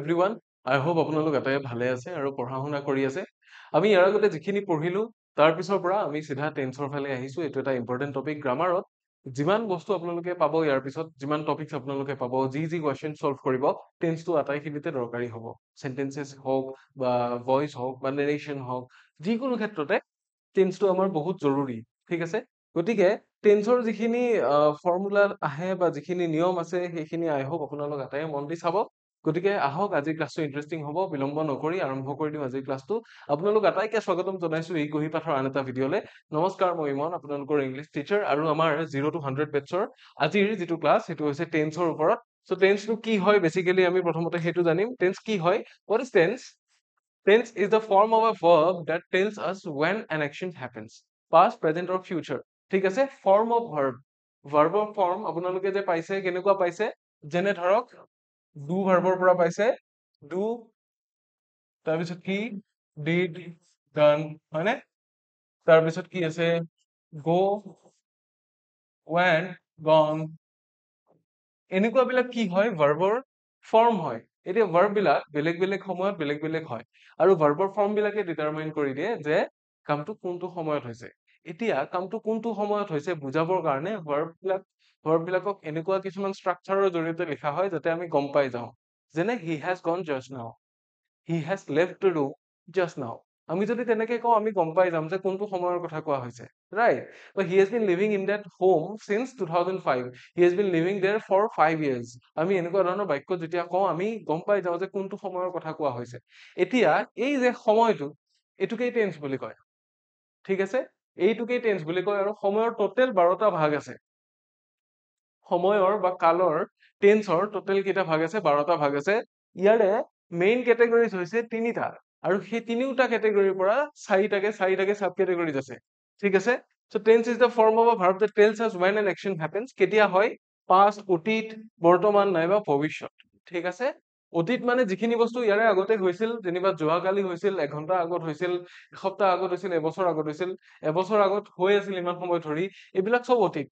Everyone আই hope আপোনালোক এটাই ভালে আছে আৰু পঢ়া শুনা কৰি আছে আমি ইয়াৰ আগতে যিখিনি পঢ়িলো তাৰ পিছৰ পৰা আমি সিধা টেন্সৰ ফালে আহিছো এইটো এটা ইম্পৰ্টেন্ট টপিক গ্ৰামাৰত যিমান বস্তু আপোনালোকে পাব ইয়াৰ পিছত যিমান টপিকছ আপোনালোকে পাব যি যি কোৱেশ্চন সলভ কৰিব টেন্সটো আটাইখিনিতে দৰকাৰী হ'ব সেন্টেন্সেছ হওক বা ভইচ হওক বা নেৰেশ্যন হওক যিকোনো ক্ষেত্ৰতে টেন্সটো আমাৰ বহুত জৰুৰী ঠিক আছে গতিকে টেন্সৰ যিখিনি ফৰ্মুলা আহে বা যিখিনি নিয়ম আছে সেইখিনি আই হোপ আপোনালোক এটাই মন দি চাব গতিকে আহক আজি ক্লাছটো ইন্টাৰেষ্টিং হ'ব বিলম্ব নকৰি আৰম্ভ কৰি দিম আজি ক্লাছটো আপোনালোক আটাইকে স্বাগতম জনাইছো এই গহি পাঠৰ আন এটা ভিডিঅ'লে নমস্কাৰ মই ইমন আপোনালোকৰ ইংলিছ টিচাৰ আৰু আমাৰ 0 to 100 বেটছৰ আজিৰ যিটো ক্লাছ সেইটো হৈছে টেন্সৰ ওপৰত সো টেন্সটো কি হয় বেসিক্যালি আমি প্ৰথমতে সেইটো জানিম টেন্স কি হয় what is tense tense is the form of a verb that tells us when an action happens past present or future ঠিক আছে form of verb verbৰ form আপোনালোকে যে পাইছে কেনেকুৱা পাইছে যেনে ধৰক do ভাৰ্বৰ পৰা পাইছে do তাৰপিছত কি did done হয়নে তাৰপিছত কি আছে go went gone এনেকুৱা বিলাক কি হয় ভাৰ্বৰ ফৰ্ম হয় এতিয়া ভাৰ্ব বিলাক বেলেগ বেলেগ সময়ত বেলেগ বেলেগ হয় আৰু ভাৰ্বৰ ফৰ্ম বিলাকে ডিটাৰমাইন কৰি দিয়ে যে কামটো কোনটো সময়ত হৈছে এতিয়া কামটো কোনটো সময়ত হৈছে বুজাবৰ কাৰণে ভাৰ্ব বিলাকক এনেকুৱা কিছুমান ষ্ট্ৰাকচাৰৰ জৰিয়তে লিখা হয় যাতে আমি গম পাই যাওঁ যেনে he has gone just now he has left the room just now আমি যদি তেনেকে কওঁ আমি গম পাই যাম যে কোনটো সময়ৰ কথা কোৱা হৈছে right but he has been living in that home since 2005 he has been living there for 5 years আমি এনেকুৱা ধৰণৰ বাক্য যেতিয়া কওঁ আমি গম পাই যাওঁ যে কোনটো সময়ৰ কথা কোৱা হৈছে এতিয়া এই যে সময়টো এটুকেই টেন্স বুলি কয় ঠিক আছে এইটুকেই টেন্স বুলি কয় আৰু সময়ৰ টোটাল 12টা ভাগ আছে সময়ৰ বা কালৰ টেন্সৰ টোটাল কেইটা ভাগ আছে 12টা ভাগ আছে ইয়াৰে মেইন কেটেগৰিজ হৈছে তিনিটা আৰু সেই তিনিটা কেটেগৰিৰ পৰা চাৰিটাকে সাব কেটেগৰিজ আছে ঠিক আছে so tense is the form of a verb that tells us when an action happens কেতিয়া হয় past অতীত বৰ্তমান নাইবা ভৱিষ্যত ঠিক আছে অতীত মানে যিখিনি বস্তু ইয়াৰে আগতে হৈছিল যেনিবা যোৱাকালি হৈছিল এঘণ্টা আগত হৈছিল এসপ্তাহ আগত হৈছিল এবছৰ আগত হৈছিল এবছৰ আগত হৈ আছিল ইমান সময় ধৰি এইবিলাক সব অতীত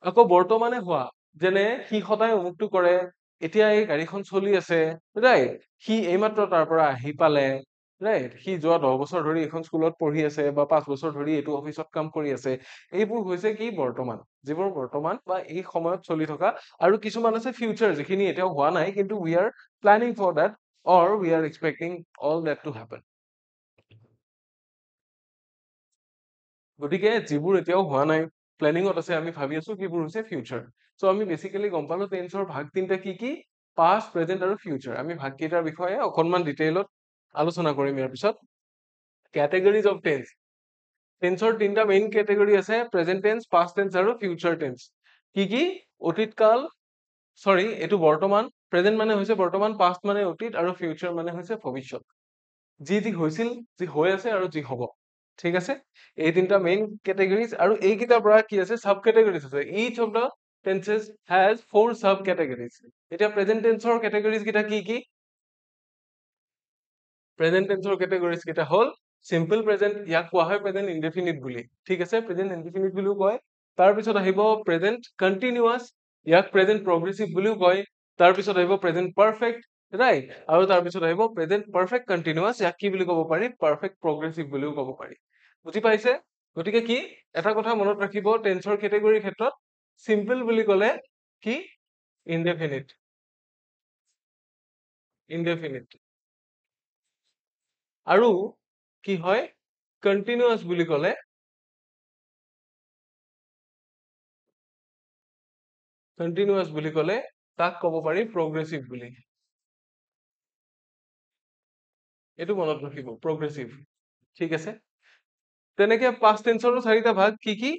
আকৌ বৰ্তমানে হোৱা যেনে সি সদায় অমুকটো কৰে এতিয়া এই গাড়ীখন চলি আছে ৰাইট সি এইমাত্ৰ তাৰ পৰা আহি পালে ৰাইট সি যোৱা 10 বছৰ ধৰি এখন স্কুলত পঢ়ি আছে বা 5 বছৰ ধৰি এইটো অফিচত কাম কৰি আছে এইবোৰ হৈছে কি বৰ্তমান যিবোৰ বৰ্তমান বা এই সময়ত চলি থকা আৰু কিছুমান আছে ফিউচাৰ যিখিনি এতিয়াও হোৱা নাই কিন্তু we are planning for that or we are expecting all that to happen গতিকে যিবোৰ এতিয়াও হোৱা নাই প্লেনিঙত আছে আমি ভাবি আছো কিবোৰ হৈছে ফিউচাৰ সো আমি বেসিক্যালি গম পালো টেন্সৰ ভাগ তিনটা কি পাষ্ট প্ৰেজেন্ট আৰু ফিউচাৰ আমি ভাগ কেইটাৰ বিষয়ে অকনমান ডিটেইলত আলোচনা কৰিম ইয়াৰ পিছত ক্যাটেগৰিজ অফ টেন্স টেন্সৰ তিনটা মেইন ক্যাটেগৰি আছে প্ৰেজেন্ট টেন্স পাষ্ট টেন্স আৰু ফিউচাৰ টেন্স কি অতীতকাল সৰি এটো বৰ্তমান প্ৰেজেন্ট মানে হৈছে বৰ্তমান পাষ্ট মানে অতীত আৰু ফিউচাৰ মানে হৈছে ভৱিষ্যত যি যি হৈছিল যি হৈ আছে আৰু যি হ'ব ঠিক আছে এই তিনটা মেইন ক্যাটেগৰিজ আৰু এই কিটাৰ পৰা কি আছে সাব ক্যাটেগৰিজ আছে each of the tenses has 4 sub categories এতিয়া প্ৰেজেন্ট টেন্সৰ ক্যাটেগৰিজ কিটা কি প্ৰেজেন্ট টেন্সৰ ক্যাটেগৰিজ কিটা হল সিম্পল প্ৰেজেন্ট ইয়াক কোৱা হয় প্ৰেজেন্ট ইনডেফিনিট বুলি ঠিক আছে প্ৰেজেন্ট ইনডেফিনিট বুলিও কয় তাৰ পিছত আহিব প্ৰেজেন্ট কন্টিনিউয়াস ইয়াক প্ৰেজেন্ট প্ৰগ্ৰেছিভ বুলিও কয় তাৰ পিছত আহিব প্ৰেজেন্ট পাৰফেক্ট ৰাইট আৰু তাৰ পিছত আহিব প্ৰেজেন্ট পাৰফেক্ট কন্টিনিউয়াস ইয়াক কি বুলি ক'ব পাৰি পাৰফেক্ট প্ৰগ্ৰেছিভ বুলিও ক'ব পাৰি বুজি পাইছে গতিকে কি এটা কথা মনত ৰাখিব টেন্সৰ ক্যাটেগৰিৰ ক্ষেত্ৰত সিম্পল বুলি ক'লে কি ইনডেফিনিট আৰু কি হয় কন্টিনিউয়াস বুলি ক'লে তাক ক'ব পাৰি প্ৰগ্ৰেছিভ বুলি এটো মনত ৰাখিব প্ৰগ্ৰেছিভ ঠিক আছে তেনেকে পাষ্ট টেন্সৰো চাৰিটা ভাগ কি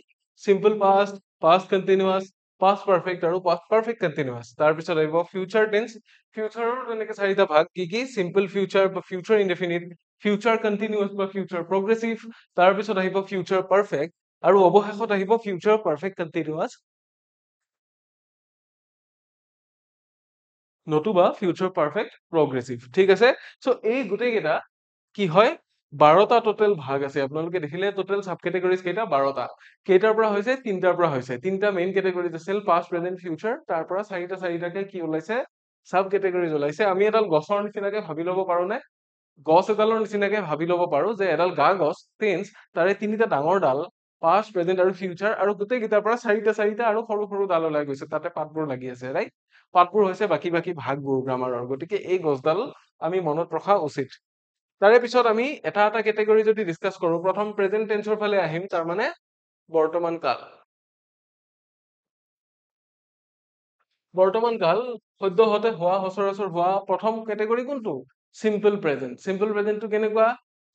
simple past past continuous past perfect আৰু পাষ্ট পাৰফেক্ট কন্টিনিউয়াস তাৰ পিছত আহিব ফিউচাৰ টেন্স ফিউচাৰৰ তেনেকে চাৰিটা ভাগ কি সিম্পল ফিউচাৰ বা ফিউচাৰ ইনডেফিনিট ফিউচাৰ কন্টিনিউয়াস বা ফিউচাৰ প্ৰগ্ৰেছিভ তাৰ পিছত আহিব ফিউচাৰ পাৰফেক্ট আৰু অৱশেষত আহিব ফিউচাৰ পাৰফেক্ট কন্টিনিউয়াস নতুবা ফিউচাৰ পাৰফেক্ট প্ৰগ্ৰেছিভ ঠিক আছে সো এই গুটেই কেইটা কি হয় 12টা টোটেল ভাগ আছে আপোনালোকে দেখিলে টোটেল সাব কেটেগৰিজ কেইটা 12টা কেইটাৰ পৰা হৈছে তিনটাৰ পৰা হৈছে তিনটা মেইন কেটেগৰিজ আছিল পাষ্ট প্ৰেজেন্ট ফিউচাৰ তাৰ পৰা চাৰিটা চাৰিটাকে কি ওলাইছে সাব কেটেগৰিজ ওলাইছে আমি এডাল গছৰ নিচিনাকে ভাবি ল'ব পাৰো নে গছ এডালৰ নিচিনাকে ভাবি ল'ব পাৰো যে এডাল গা গছ টেন্স তাৰে তিনিটা ডাঙৰ ডাল পাষ্ট প্ৰেজেন্ট আৰু ফিউচাৰ আৰু গোটেই কেইটাৰ পৰা চাৰিটা চাৰিটা আৰু সৰু সৰু ডাল ওলাই গৈছে তাতে পাতবোৰ লাগি আছে ৰাইট পাতবোৰ হৈছে বাকী বাকী ভাগবোৰ গ্ৰামাৰৰ গতিকে এই গছডাল আমি মনত ৰখা উচিত তাৰে পিছত আমি এটা এটা কেটেগৰি যদি ডিসকাস কৰো প্ৰথম প্ৰেজেন্ট টেন্সৰ ফালে আহিম তাৰ মানে বৰ্তমান কাল বৰ্তমান কাল সদ্যহতে হোৱা সচৰাচৰ হোৱা প্ৰথম কেটেগৰি কোনটো সিম্পল প্ৰেজেন্টটো কেনেকুৱা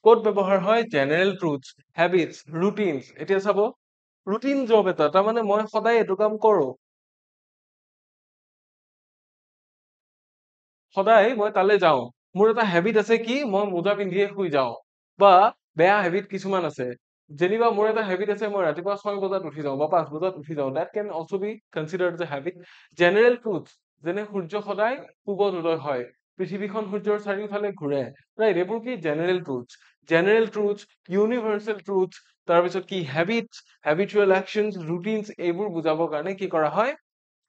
ক'ত ব্যৱহাৰ হয় জেনাৰেল ট্ৰুথছ হেবিটছ ৰুটিনছ এতিয়া চাব ৰুটিন জব এটা তাৰমানে মই সদায় এইটো কাম কৰো সদায় মই তালৈ যাওঁ মোৰ এটা হেবিট আছে কি মই মোজা পিন্ধিয়ে শুই যাওঁ বা বেয়া হেবিট কিছুমান আছে যেনিবা মোৰ এটা হেবিট আছে মই ৰাতিপুৱা 6 বজাত উঠি যাওঁ বা 5 বজাত উঠি যাওঁ that can also be considered as a habit general truth যেনে সূৰ্য সদায় পূবত উদয় হয় পৃথিৱীখন সূৰ্যৰ চাৰিওফালে ঘূৰে ৰাইট এইবোৰ কি জেনাৰেল ট্ৰুথ ইউনিভাৰ্চেল ট্ৰুথ তাৰপিছত কি হেবিটছ হেবিচুৱেল একশনছ ৰুটিনছ এইবোৰ বুজাবৰ কাৰণে কি কৰা হয়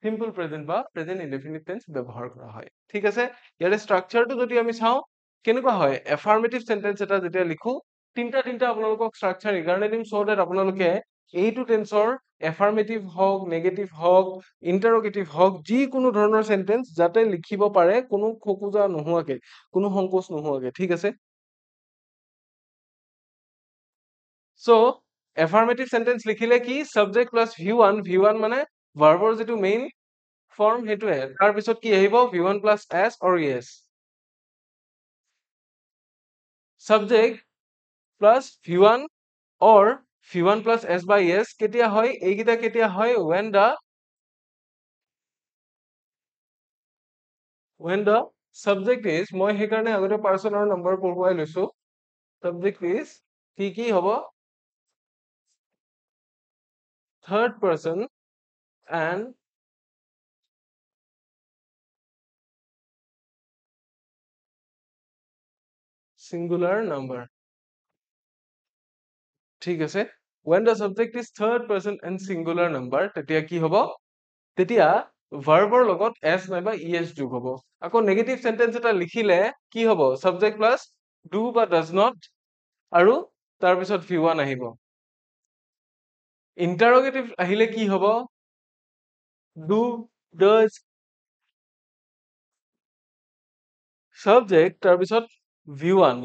সিম্পল প্ৰেজেন্ট বা প্ৰেজেন্ট ইনডেফিনিট টেন্স ব্যৱহাৰ কৰা হয় ঠিক আছে ইয়াৰে ষ্ট্ৰাকচাৰটো যদি আমি চাওঁ কেনেকুৱা হয় এফাৰ্মেটিভ সেন্টেন্স এটা যেতিয়া লিখো তিনটা আপোনালোকক ষ্ট্ৰাকচাৰ এইকাৰণে দিম সো দ্যাট আপোনালোকে এইটো টেন্সৰ এফাৰ্মেটিভ হওক নেগেটিভ হওক ইন্টাৰোগেটিভ হওক যিকোনো ধৰণৰ সেন্টেন্স যাতে লিখিব পাৰে কোনো খোকোজা নোহোৱাকে কোনো সংকোচ নোহোৱাকে ঠিক আছে সো এফাৰ্মেটিভ সেন্টেন্স লিখিলে কি সাবজেক্ট প্লাস V1 মানে ভাৰ্বৰ যেটো মেইন ফৰ্ম হেতুৱে তাৰ পিছত কি আহিব V1 plus S or ES subject plus V1 or V1 plus S by ES কেতিয়া হয় এইকেইটা কেতিয়া হয় when the subject is মই সেইকাৰণে আগতে পাৰ্চন আৰু নম্বৰ পঢ়ুৱাই লৈছো subject is কি হ'ব third person and singular number ঠিক আছে when the subject is third person and singular number তেতিয়া কি হ'ব তেতিয়া ভাৰ্বৰ লগত s নাইবা es যোগ হ'ব আকৌ নেগেটিভ সেন্টেন্স এটা লিখিলে কি হ'ব সাবজেক্ট প্লাস do বা does not আৰু তাৰ পিছত V1 আহিব ইন্টাৰোগেটিভ আহিলে কি হ'ব do does subject তাৰ পিছত V1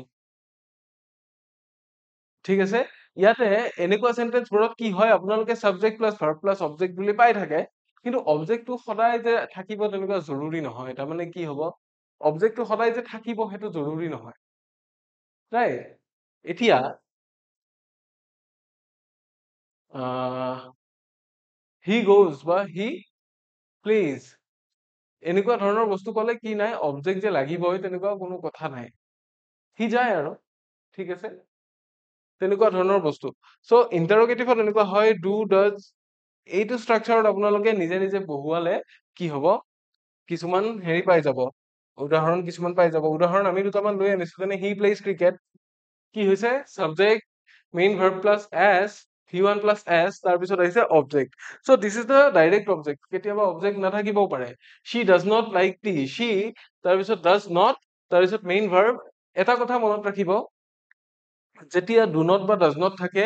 ঠিক আছে ইয়াতে এনেকুৱা সেন্টেন্স বোৰত কি হয় আপোনালোকে subject plus verb plus object বুলি পাই থাকে কিন্তু অবজেক্টটো সদায় যে থাকিব তেনেকুৱা জৰুৰী নহয় তাৰ মানে কি হ'ব অবজেক্টটো সদায় যে থাকিব সেইটো জৰুৰী নহয় ৰাইট এতিয়া he goes বা he plays এনেকুৱা ধৰণৰ বস্তু ক'লে কি নাই অবজেক্ট যে লাগিবই তেনেকুৱা কোনো কথা নাই সি যায় আৰু ঠিক আছে তেনেকুৱা ধৰণৰ বস্তু সো ইন্টাৰোগেটিভত এনেকুৱা হয় do does এইটো ষ্ট্ৰাকচাৰত আপোনালোকে নিজে নিজে বহুৱালে কি হ'ব কিছুমান হেৰি পাই যাব উদাহৰণ কিছুমান পাই যাব উদাহৰণ আমি দুটামান লৈ আনিছো যেনে he plays cricket কি হৈছে subject main verb plus s V1 plus s তাৰপিছত আহিছে object so this is the direct object কেতিয়াবা অবজেক্ট নাথাকিবও পাৰে she does not like tea she তাৰপিছত does not তাৰপিছত মেইন ভাৰ্ব এটা কথা মনত ৰাখিব যেতিয়া do not বা does not থাকে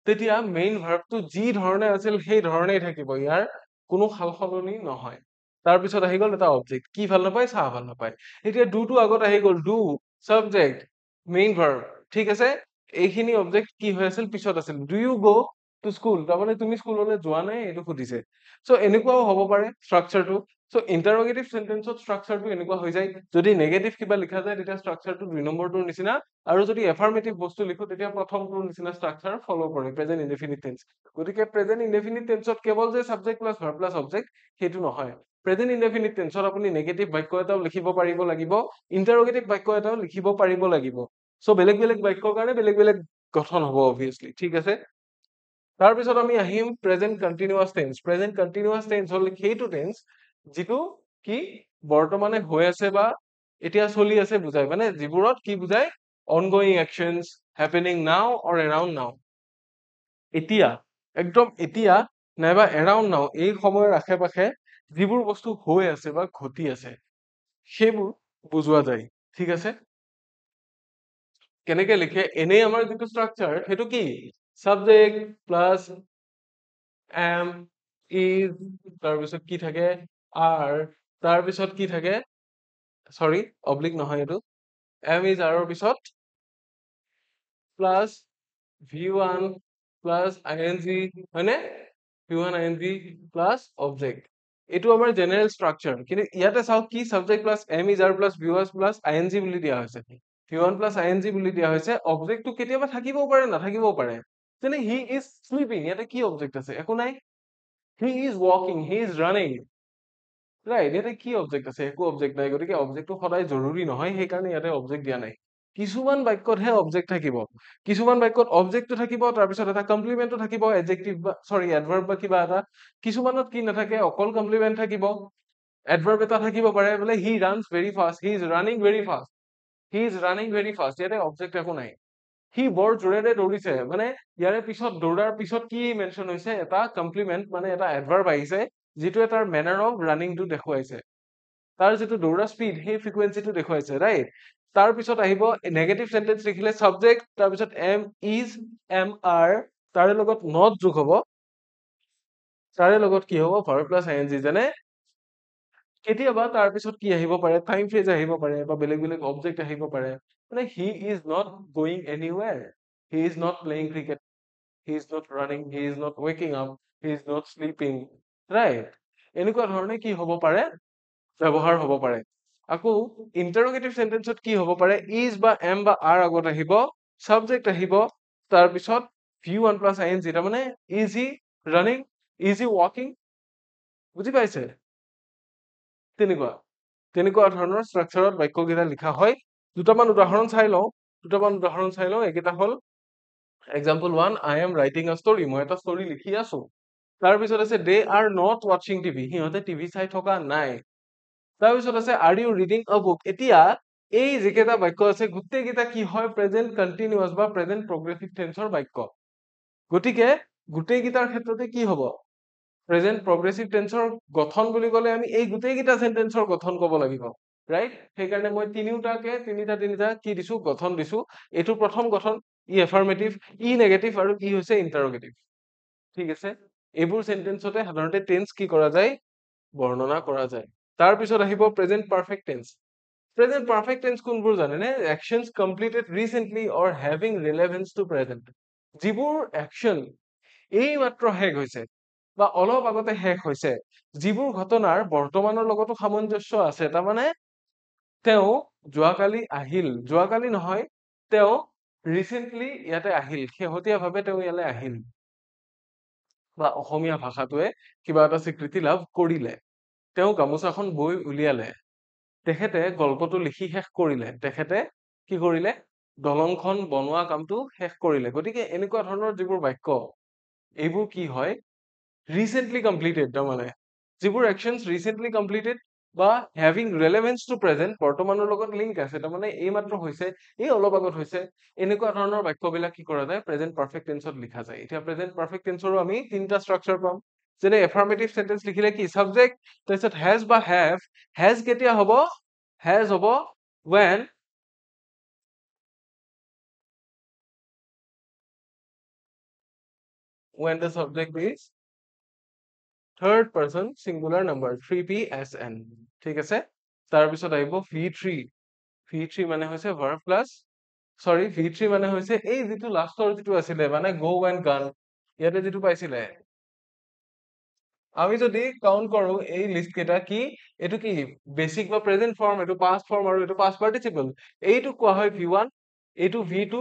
তেতিয়া মেইন ভাৰ্বটো যি ধৰণে আছিল সেই ধৰণেই থাকিব ইয়াৰ কোনো সালসলনি নহয় তাৰপিছত আহি গ'ল এটা অবজেক্ট কি ভাল নাপায় চাহ ভাল নাপায় এতিয়া do টো আগত আহি গ'ল do subject মেইন ভাৰ্ব ঠিক আছে এইখিনি অবজেক্ট কি হৈ আছিল পিছত আছিল do you go to school তাৰমানে তুমি স্কুললৈ যোৱা নাই এইটো সুধিছে সো এনেকুৱাও হ'ব পাৰে ষ্ট্ৰাকচাৰটো সো ইন্টাৰোগেটিভ সেন্টেন্সত ষ্ট্ৰাকচাৰটো এনেকুৱা হৈ যায় যদি নেগেটিভ কিবা লিখা যায় তেতিয়া ষ্ট্ৰাকচাৰটো 2 নম্বৰটোৰ নিচিনা আৰু যদি এফাৰ্মেটিভ বস্তু লিখো তেতিয়া প্ৰথমটোৰ নিচিনা ষ্ট্ৰাকচাৰ ফলো কৰে প্ৰেজেন্ট ইনডেফিনিট টেন্স গতিকে প্ৰেজেন্ট ইনডেফিনিট টেন্সত কেৱল যে subject plus verb plus object সেইটো নহয় প্ৰেজেন্ট ইনডেফিনিট টেন্সত আপুনি নেগেটিভ বাক্য এটাও লিখিব পাৰিব লাগিব ইন্টাৰোগেটিভ বাক্য এটাও লিখিব পাৰিব লাগিব সো বেলেগ বেলেগ বাক্যৰ কাৰণে বেলেগ বেলেগ গঠন হ'ব অবভিয়াসলি ঠিক আছে তাৰপিছত আমি আহিম প্ৰেজেন্ট কন্টিনিউয়াস টেন্স হল সেইটো টেন্স যিটো কি বৰ্তমানে হৈ আছে বা এতিয়া চলি আছে বুজায় মানে যিবোৰত কি বুজায় ongoing actions happening now or around now এতিয়া একদম এতিয়া নাইবা around now এই সময়ৰ আশে পাশে যিবোৰ বস্তু হৈ আছে বা ঘটি আছে সেইবোৰ বুজোৱা যায় ঠিক আছে কেনেকে লিখে এনেই আমাৰ যিটো স্ট্ৰাকচাৰ সেইটো কি সাবজেক্ট প্লাস am is তাৰপিছত কি থাকে are তাৰপিছত কি থাকে সৰি অবলিক নহয় এইটো am is are ৰ পিছত প্লাস v1 প্লাস ing হয়নে v1 ing প্লাস অবজেক্ট এইটো আমাৰ জেনাৰেল স্ট্ৰাকচাৰ কিন্তু ইয়াতে চাও কি subject plus am is are plus v1 plus ing বুলি দিয়া হৈছে v1 প্লাস ing বুলি দিয়া হৈছে অবজেক্টটো কেতিয়াবা থাকিবও পাৰে নাথাকিবও পাৰে তেনে he is sleeping ইয়াতে কি অবজেক্ট আছে একো নাই he is walking he is running right ইয়াতে কি অবজেক্ট আছে একো অবজেক্ট নাই গতিকে অবজেক্টটো সদায় জৰুৰী নহয় সেই কাৰণে ইয়াতে অবজেক্ট দিয়া নাই কিছুমান বাক্যতহে অবজেক্ট থাকিব কিছুমান বাক্যত অবজেক্টটো থাকিব তাৰ পিছত এটা কমপ্লিমেন্টটো থাকিব এডজেক্টিভ বা সৰি এডভাৰ্ব বা কিবা এটা কিছুমানত কি নাথাকে অকল কমপ্লিমেন্ট থাকিব এডভাৰ্ব এটা থাকিব পাৰে বোলে he runs very fast he is running very fast he is running very fast ইয়াতে অবজেক্ট একো নাই সি বৰ জোৰেৰে দৌৰিছে মানে ইয়াৰে পিছত দৌৰাৰ পিছত কি মেনশন হৈছে এটা কমপ্লিমেন্ট মানে এটা এডভাৰ্ব আহিছে যিটোৱে তাৰ মেনাৰ অফ ৰানিংটো দেখুৱাইছে তাৰ যিটো দৌৰা স্পীড সেই ফ্ৰিকুৱেন্সিটো দেখুৱাইছে ৰাইট তাৰ পিছত আহিব নেগেটিভ সেন্টেন্স লিখিলে সাবজেক্ট তাৰ পিছত am is am are তাৰে লগত not যোগ হ'ব তাৰে লগত কি হ'ব verb plus ing যেনে কেতিয়াবা তাৰ পিছত কি আহিব পাৰে টাইম ফ্ৰেজ আহিব পাৰে বা বেলেগ বেলেগ অবজেক্ট আহিব পাৰে মানে he is not going anywhere he is not playing cricket he is not running he is not waking up he is not sleeping right এনেকুৱা ধৰণে কি হ'ব পাৰে ব্যৱহাৰ হ'ব পাৰে আকৌ ইন্টাৰোগেটিভ সেন্টেন্সত কি হ'ব পাৰে is বা am বা are আগত আহিব সাবজেক্ট আহিব তাৰ পিছত v1 plus ing তাৰ মানে is he running is he walking বুজি পাইছে তেনেকুৱা তেনেকুৱা ধৰণৰ স্ট্ৰাকচাৰত বাক্যকেইটা লিখা হয় দুটামান উদাহৰণ চাই লওঁ একেটা হল example 1 I am writing a story মই এটা story লিখি আছো তাৰ পিছত আছে they are not watching tv সিহঁতে টিভি চাই থকা নাই তাৰ পিছত আছে are you reading a book এতিয়া এই যেকেটা বাক্য আছে গোটেইকেইটা কি হয় প্ৰেজেন্ট কন্টিনিউয়াস বা প্ৰেজেন্ট প্ৰগ্ৰেছিভ টেন্সৰ বাক্য গতিকে গোটেইকেইটাৰ ক্ষেত্ৰতে কি হ'ব প্ৰেজেন্ট প্ৰগ্ৰেছিভ টেন্সৰ গঠন বুলি ক'লে আমি এই গোটেইকেইটা সেন্টেন্সৰ গঠন ক'ব লাগিব ৰাইট সেইকাৰণে মই তিনিটা কি দিছো গঠন দিছো এইটো প্ৰথম গঠন ই এফাৰ্মেটিভ ই নেগেটিভ আৰু ই হৈছে ইন্টাৰোগেটিভ ঠিক আছে এইবোৰ সেন্টেন্সতে সাধাৰণতে টেন্স কি কৰা যায় বৰ্ণনা কৰা যায় তাৰ পিছত আহিব present perfect tense present perfect tense কোনবোৰ জানেনে actions completed recently or having relevance to present যিবোৰ action এই মাত্ৰ শেষ হৈছে বা অলপ আগতে শেষ হৈছে যিবোৰ ঘটনাৰ বৰ্তমানৰ লগতো সামঞ্জস্য আছে তাৰমানে তেওঁ যোৱাকালি নহয় তেওঁ ৰিসেন্টলি ইয়াতে আহিল শেহতীয়াভাৱে তেওঁ ইয়ালে আহিল বা অসমীয়া ভাষাটোৱে কিবা এটা স্বীকৃতি লাভ কৰিলে তেওঁ গামোচাখন বৈ উলিয়ালে তেখেতে গল্পটো লিখি শেষ কৰিলে তেখেতে কি কৰিলে দলংখন বনোৱা কামটো শেষ কৰিলে গতিকে এনেকুৱা ধৰণৰ যিবোৰ বাক্য এইবোৰ কি হয় ৰিসেন্টলি কমপ্লিটেড তাৰমানে যিবোৰ actions ৰিসেন্টলি কমপ্লিটেড বা having relevance to present বৰ্তমানৰ লগত লিংক আছে তাৰমানে এই মাত্ৰ হৈছে এই অলপ আগত হৈছে এনেকুৱা ধৰণৰ বাক্যবিলাক কি কৰা যায় প্ৰেজেন্ট পাৰফেক্ট টেন্সত লিখা যায় এতিয়া প্ৰেজেন্ট পাৰফেক্ট টেন্সৰো আমি তিনিটা স্ট্ৰাকচাৰ পাম যেনে এফাৰ্মেটিভ সেন্টেন্স লিখিলে কি সাবজেক্ট তাৰপিছত has বা have has কেতিয়া হ'ব has হ'ব when the subject is third person singular number 3psn ঠিক আছে তাৰ পিছত আহিব v3 মানে হৈছে verb plus sorry v3 মানে হৈছে এই যেটো লাষ্টৰ যেটো আছিলে মানে go and gone ইয়াতে যেটো পাইছিলে আমি যদি কাউন্ট কৰো এই লিস্ট কেটা কি এটো কি বেসিক বা প্ৰেজেন্ট ফৰ্ম এটো পাস্ট ফৰ্ম আৰু এটো পাস্ট পাৰ্টিসিপল এইটো কোৱা হয় v1 এইটো v2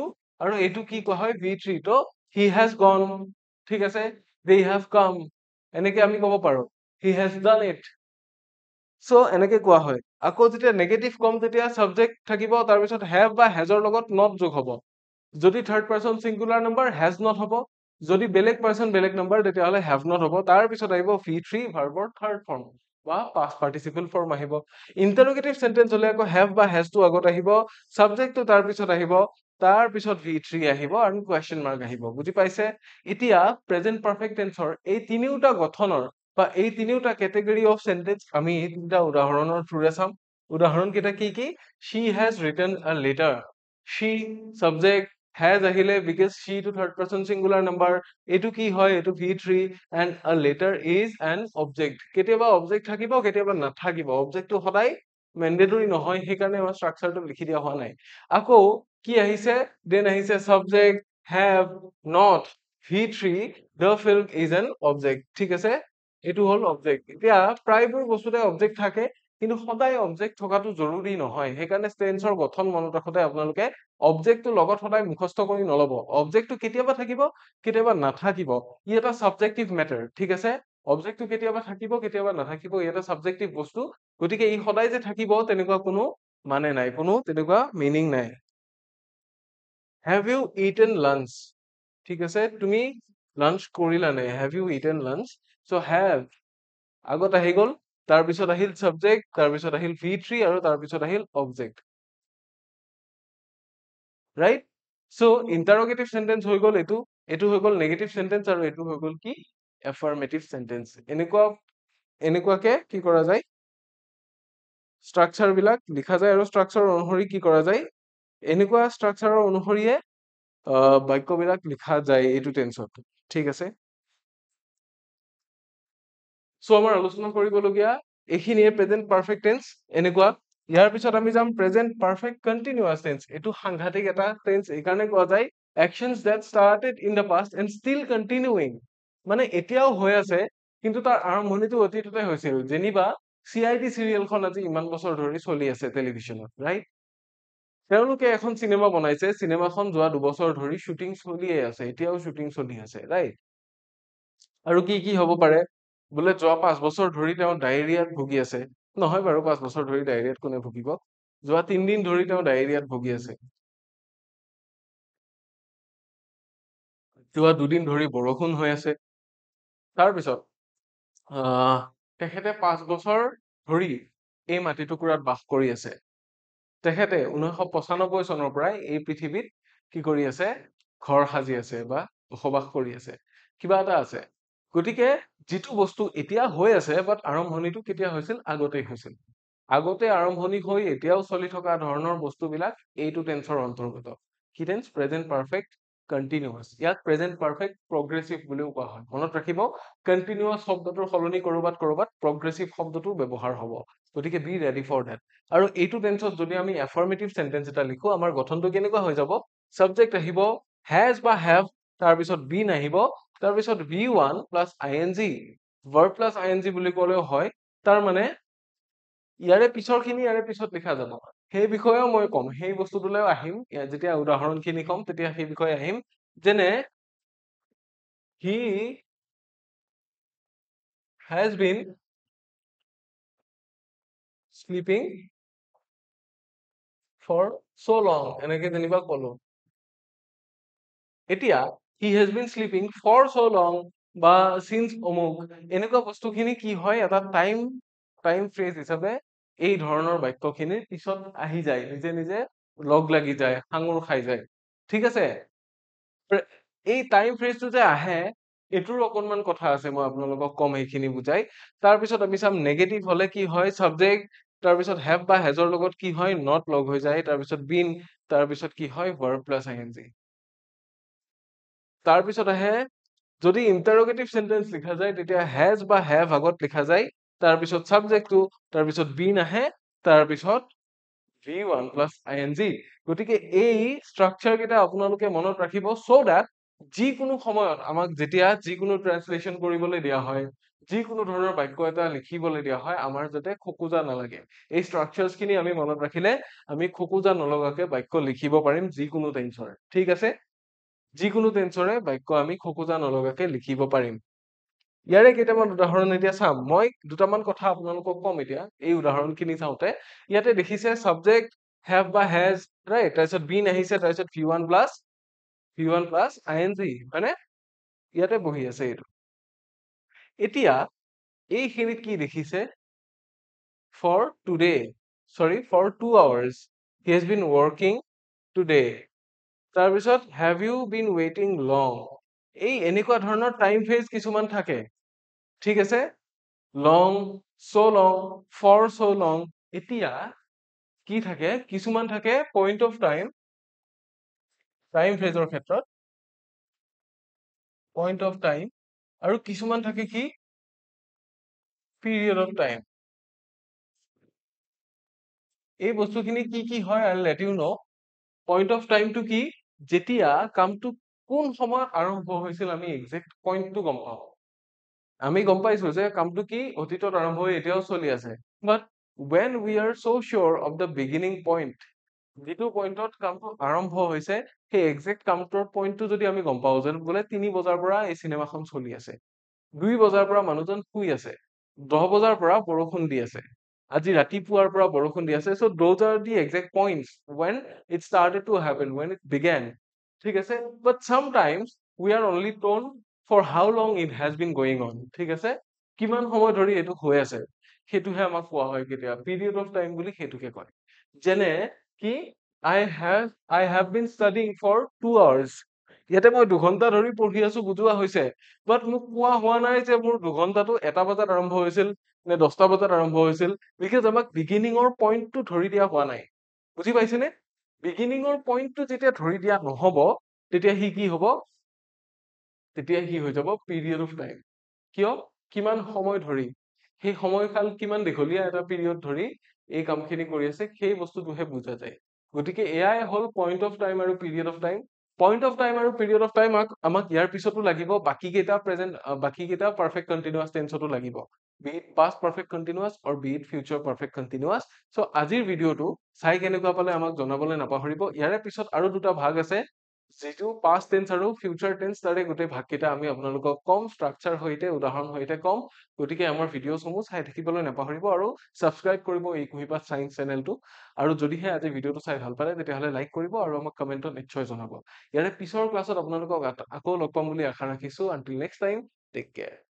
আৰু এইটো কি কোৱা হয় v3 তো he has gone ঠিক আছে they have come এনেকে আমি ক'ব পাৰো he has done it so এনেকে কোৱা হয় আকৌ যেতিয়া নেগেটিভ কম তেতিয়া সাবজেক্ট থাকিব তাৰ পিছত have বা has ৰ লগত not যোগ হ'ব যদি third person singular number has not হ'ব যদি বেলেগ পাৰসন বেলেগ নাম্বাৰ তেতিয়া হলে have not হ'ব তাৰ পিছত আহিব v3 ভাৰ্বৰ থাৰ্ড ফৰ্ম বা past participle form আহিব interrogative sentence হলে আকৌ have বা has টো আগত আহিব subject টো তাৰ পিছত আহিব তাৰ পিছত v3 আহিব আৰু question mark আহিব বুজি পাইছে এতিয়া present perfect tense ৰ এই তিনিওটা গঠনৰ বা এই তিনিওটা category of sentence আমি এই তিনিটা উদাহৰণৰ থ্ৰুৰে চাম উদাহৰণ কেইটা কি কি she has written a letter she subject has আহিলে because she to third person singular number এইটো কি হয় এইটো v3 and a letter is an object কেতিয়াবা object থাকিব কেতিয়াবা নাথাকিব object টো সদায় mandatory নহয় সেইকাৰণে আমাৰ structure টো লিখি দিয়া হোৱা নাই আকৌ কি আহিছে then আহিছে subject have not v3 the film is an object ঠিক আছে এইটো হল object এতিয়া প্ৰায়বোৰ বস্তুতে object থাকে কিন্তু সদায় object থকাটো জৰুৰী নহয় সেইকাৰণে টেন্সৰ গঠন মনত ৰাখোতে আপোনালোকে অবজেক্টটো লগত সদায় মুখস্থ কৰি নলব অবজেক্টটো কেতিয়াবা থাকিব কেতিয়াবা নাথাকিব ই এটা সাবজেক্টিভ মেটাৰ ঠিক আছে অবজেক্টটো কেতিয়াবা থাকিব কেতিয়াবা নাথাকিব ই এটা সাবজেক্টিভ বস্তু গতিকে ই সদায় যে থাকিব তেনেকুৱা কোনো মানে নাই কোনো তেনেকুৱা মিনিং নাই have you eaten lunch ঠিক আছে তুমি লাঞ্চ কৰিলা নে have you eaten lunch so have আগত আহি গল তাৰপিছত আহিল সাবজেক্ট তাৰপিছত আহিল v3 আৰু তাৰপিছত আহিল object right so interrogative sentence হৈ গল এইটো হৈ গল negative sentence আৰু এইটো হৈ গল কি affirmative sentence এনেকুৱাকে কি কৰা যায় structure বিলাক লিখা যায় আৰু structure অনুসৰি কি কৰা যায় এনেকুৱা structure অনুসৰিয়ে বাক্যবিলাক লিখা যায় এইটো টেন্সত ঠিক আছে সো আমাৰ আলোচনা কৰিবলগীয়া এইখিনিয়ে প্ৰেজেন্ট পাৰফেক্ট টেন্স এনেকুৱা ইয়াৰ পিছত আমি যাম প্ৰেজেন্ট পাৰফেক্ট কন্টিনিউয়াস টেন্স এইটো সাংঘাতিক এটা টেন্স এইকাৰণে কোৱা যায় actions that started in the past and still continuing মানে এতিয়াও হৈ আছে কিন্তু তাৰ আৰম্ভণিটো অতীততে হৈছিল যেনিবা CID চিৰিয়েলখন আজি ইমান বছৰ ধৰি চলি আছে টেলিভিছনত ৰাইট তেওঁলোকে এখন চিনেমা বনাইছে চিনেমাখন যোৱা দুবছৰ ধৰি শ্বুটিং চলিয়ে আছে এতিয়াও শ্বুটিং চলি আছে ৰাইট আৰু কি কি হ'ব পাৰে বোলে যোৱা 5 বছৰ ধৰি তেওঁ ডায়েৰিয়াত ভুগি আছে নহয় বাৰু 5 বছৰ ধৰি ডায়েৰিয়াত কোনে ভুগিব যোৱা 3 দিন ধৰি তেওঁ ডায়েৰিয়াত ভুগি আছে যোৱা 2 দিন ধৰি বৰষুণ হৈ আছে তাৰপিছত তেখেতে 5 বছৰ ধৰি এই মাটি টুকুৰাত বাস কৰি আছে তেখেতে 1995 চনৰ পৰাই এই পৃথিৱীত কি কৰি আছে ঘৰ সাজি আছে বা বসবাস কৰি আছে কিবা এটা আছে গতিকে যিটো বস্তু এতিয়া হৈ আছে বাট আৰম্ভণিটো কেতিয়া হৈছিল আগতেই হৈছিল আগতে আৰম্ভণি হৈ এতিয়াও চলি থকা ধৰণৰ বস্তুবিলাক এইটো টেন্সৰ অন্তৰ্গত কি টেন্স প্ৰেজেন্ট পাৰফেক্ট কন্টিনিউয়াস ইয়াক প্ৰেজেন্ট পাৰফেক্ট প্ৰগ্ৰেছিভ বুলিও কোৱা হয় মনত ৰাখিব কন্টিনিউয়াস শব্দটোৰ সলনি কৰবাত প্ৰগ্ৰেছিভ শব্দটো ব্যৱহাৰ হ'ব গতিকে বি ৰেডি ফৰ দ্যাট আৰু এইটো টেন্সত যদি আমি এফাৰ্মেটিভ সেন্টেন্স এটা লিখো আমাৰ গঠনটো কেনেকুৱা হৈ যাব সাবজেক্ট আহিব হ্যাজ বা হ্যাভ তাৰপিছত বিন আহিব তাৰপিছত v1 plus ing verb plus ing বুলি ক'লেও হয় তাৰ মানে ইয়াৰে পিছৰখিনি ইয়াৰে পিছত লিখা যাব সেই বিষয়েও মই কম সেই বস্তুটোলৈও আহিম যেতিয়া উদাহৰণখিনি কম তেতিয়া সেই বিষয়ে আহিম যেনে he has been sleeping for so long এনেকে যেনিবা কলো এতিয়া he has been sleeping for so long বা since অমুক এনেকুৱা বস্তুখিনি কি হয় এটা টাইম ফ্ৰেজ হিচাপে এই ধৰণৰ বাক্যখিনিৰ পিছত আহি যায় নিজে নিজে লগ লাগি যায় সাঙুৰ খাই যায় ঠিক আছে এই টাইম ফ্ৰেজটো যে আহে এইটোৰ অকনমান কথা আছে মই আপোনালোকক কম এইখিনি বুজাই তাৰপিছত আমি চাম নেগেটিভ হলে কি হয় সাবজেক্ট তাৰপিছত হেভ বা হেজৰ লগত কি হয় নট লগ হৈ যায় তাৰপিছত বিন তাৰপিছত কি হয় ভাৰ্ব প্লাস আইএনজি তাৰপিছত আহে যদি ইন্টাৰোগেটিভ সেন্টেন্স লিখা যায় তেতিয়া হেজ বা হেভ আগত লিখা যায় তাৰপিছত সাবজেক্টটো তাৰপিছত বিন আহে তাৰপিছত v1 প্লাস ing গতিকে এই স্ট্ৰাকচাৰ কেইটা আপোনালোকে মনত ৰাখিব সো দ্যাট যিকোনো সময়ত আমাক যেতিয়া যিকোনো ট্ৰান্সলেচন কৰিবলৈ দিয়া হয় যিকোনো ধৰণৰ বাক্য এটা লিখিবলৈ দিয়া হয় আমাৰ যাতে খোকোজা নালাগে এই স্ট্ৰাকচাৰছ খিনি আমি মনত ৰাখিলে আমি খোকোজা নলগাকে বাক্য লিখিব পাৰিম যিকোনো টেন্সৰে ঠিক আছে যিকোনো টেন্সৰে বাক্য আমি খোকোজা নলগাকে লিখিব পাৰিম ইয়াৰে কেইটামান উদাহৰণ এতিয়া চাম মই দুটামান কথা আপোনালোকক কম এতিয়া এই উদাহৰণখিনি চাওঁতে ইয়াতে দেখিছে সাবজেক্ট have বা has ৰাইট তাৰপিছত বিন আহিছে তাৰপিছত v1 প্লাস ing মানে ইয়াতে বহি আছে এইটো এতিয়া এইখিনিত কি দেখিছে for today. Sorry, for 2 hours. He has been working today. তাৰপিছত have you been waiting long? এই এনেকুৱা ধৰণৰ টাইম ফ্ৰেজ কিছুমান থাকে, ঠিক আছে? long, so long, for so long. এতিয়া কি থাকে, কিছুমান থাকে point of time, টাইম ফ্ৰেজৰ ক্ষেত্ৰত point of time, আৰু কিছুমান থাকে কি period of time. এই বস্তুখিনি কি কি হয় I'll let you know. Point of time টো কি, যেতিয়া কামটো কোন সময়ত আৰম্ভ হৈছিল আমি এক্সাক্ট পইণ্টটো গম পাওঁ। আমি গম পাইছো যে কামটো কি অতীতত আৰম্ভ হৈ এতিয়াও চলি আছে, বাট when we are so sure of the beginning point, যিটো পইণ্টত কামটো আৰম্ভ হৈছে সেই এক্সাক্ট কামটোৰ পইণ্টটো যদি আমি গম পাওঁ, যেন বোলে 3 বজাৰ পৰা এই চিনেমাখন চলি আছে, 2 বজাৰ পৰা মানুহজন শুই আছে, 10 বজাৰ পৰা বৰষুণ দি আছে, আজি ৰাতিপুৱাৰ পৰা বৰষুণ দি আছে, so those are the exact points when it started to happen, when it began, ঠিক আছে? But sometimes we are only told for how long it has been going on, ঠিক আছে? কিমান সময় ধৰি এইটো হৈ আছে সেইটোহে আমাক কোৱা হয় কেতিয়া period of time বুলি সেইটোকে কয়। যেনে কি I have been studying for 2 hours. ইয়াতে মই 2 ঘণ্টা ধৰি পঢ়ি আছো বুজোৱা হৈছে, বাট মোক কোৱা হোৱা নাই যে মোৰ 2 ঘণ্টাটো 1টা বজাত আৰম্ভ হৈছিল নে 10টা বজাত আৰম্ভ হৈছিল, বিকজ আমাক বিগিনিঙৰ পইণ্টটো ধৰি দিয়া হোৱা নাই। বুজি পাইছেনে? বিগিনিঙৰ পইণ্টটো যেতিয়া ধৰি দিয়া নহব, তেতিয়া সি কি হব, তেতিয়া সি হৈ যাব পিৰিয়ড অফ টাইম। কিয়, কিমান সময় ধৰি, সেই সময়কাল কিমান দীঘলীয়া এটা পিৰিয়ড ধৰি এই কামখিনি কৰি আছে সেই বস্তুটোহে বুজা যায়। গতিকে এয়াই হ'ল পইণ্ট অফ টাইম আৰু period of time. Point of time আৰু পিৰিয়ড অফ টাইম আমাক ইয়াৰ পিছতো লাগিব, বাকীকেইটা প্ৰেজেন্ট, বাকীকেইটা পাৰফেক্ট কণ্টিনিউৱাছ টেন্সতো লাগিব, be it past perfect continuous or be it future perfect continuous. চ' আজিৰ ভিডিঅ'টো চাই কেনেকুৱা পালে আমাক জনাবলৈ নাপাহৰিব। ইয়াৰে পিছত আৰু 2টা ভাগ আছে, যিটো পাষ্ট টেন্স আৰু ফিউচাৰ টেন্স, তাৰে গোটেই ভাগকেইটা আমি আপোনালোকক কম, ষ্ট্ৰাকচাৰ সৈতে, উদাহৰণ সৈতে কম। গতিকে আমাৰ ভিডিঅ'সমূহ চাই থাকিবলৈ নাপাহৰিব আৰু ছাবস্ক্ৰাইব কৰিব এই কুহিপাত চায়েন্স চেনেলটো। আৰু যদিহে আজি ভিডিঅ'টো চাই ভাল পালে তেতিয়াহ'লে লাইক কৰিব আৰু আমাক কমেণ্টত নিশ্চয় জনাব। ইয়াৰে পিছৰ ক্লাছত আপোনালোকক আকৌ লগ পাম বুলি আশা ৰাখিছো। Until next time, take care.